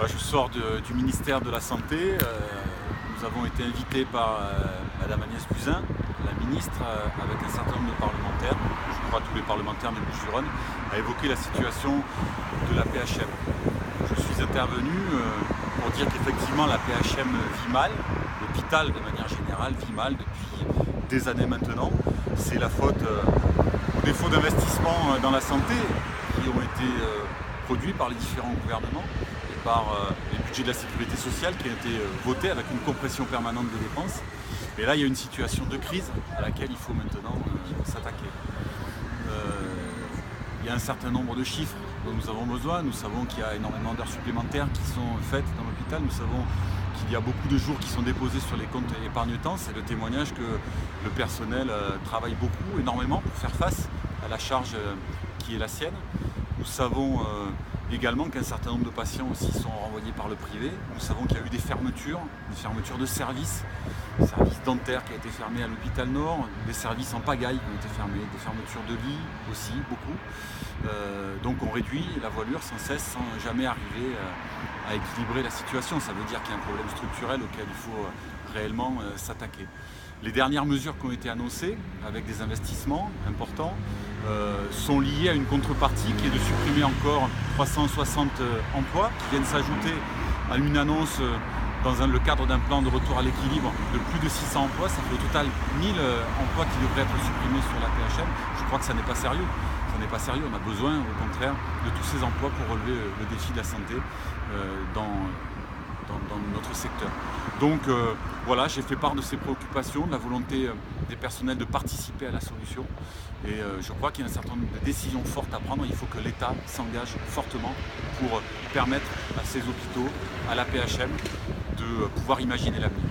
Je sors du ministère de la Santé. Nous avons été invités par Madame Agnès Buzyn, la ministre, avec un certain nombre de parlementaires, je crois tous les parlementaires des Bouches-du-Rhône, à évoquer la situation de la PHM. Je suis intervenu pour dire qu'effectivement la PHM vit mal, l'hôpital de manière générale vit mal depuis des années maintenant. C'est la faute au défaut d'investissement dans la santé qui ont été produits par les différents gouvernements et par les budgets de la sécurité sociale qui ont été votés avec une compression permanente des dépenses. Et là, il y a une situation de crise à laquelle il faut maintenant s'attaquer. Il y a un certain nombre de chiffres dont nous avons besoin. Nous savons qu'il y a énormément d'heures supplémentaires qui sont faites dans l'hôpital. Nous savons qu'il y a beaucoup de jours qui sont déposés sur les comptes épargne-temps. C'est le témoignage que le personnel travaille beaucoup, énormément, pour faire face à la charge qui est la sienne. Nous savons également qu'un certain nombre de patients aussi sont renvoyés par le privé. Nous savons qu'il y a eu des fermetures de services, services dentaires qui a été fermé à l'hôpital Nord, des services en pagaille qui ont été fermés, des fermetures de lits aussi, beaucoup. Donc on réduit la voilure sans cesse, sans jamais arriver à équilibrer la situation. Ça veut dire qu'il y a un problème structurel auquel il faut réellement s'attaquer. Les dernières mesures qui ont été annoncées, avec des investissements importants, sont liées à une contrepartie qui est de supprimer encore 360 emplois, qui viennent s'ajouter à une annonce dans le cadre d'un plan de retour à l'équilibre de plus de 600 emplois. Ça fait au total 1000 emplois qui devraient être supprimés sur la PHM. Je crois que ça n'est pas sérieux. Ça n'est pas sérieux. On a besoin, au contraire, de tous ces emplois pour relever le défi de la santé dans notre secteur. Donc voilà, j'ai fait part de ces préoccupations, de la volonté des personnels de participer à la solution. Et je crois qu'il y a un certain nombre de décisions fortes à prendre. Il faut que l'État s'engage fortement pour permettre à ces hôpitaux, à la PHM, de pouvoir imaginer l'avenir.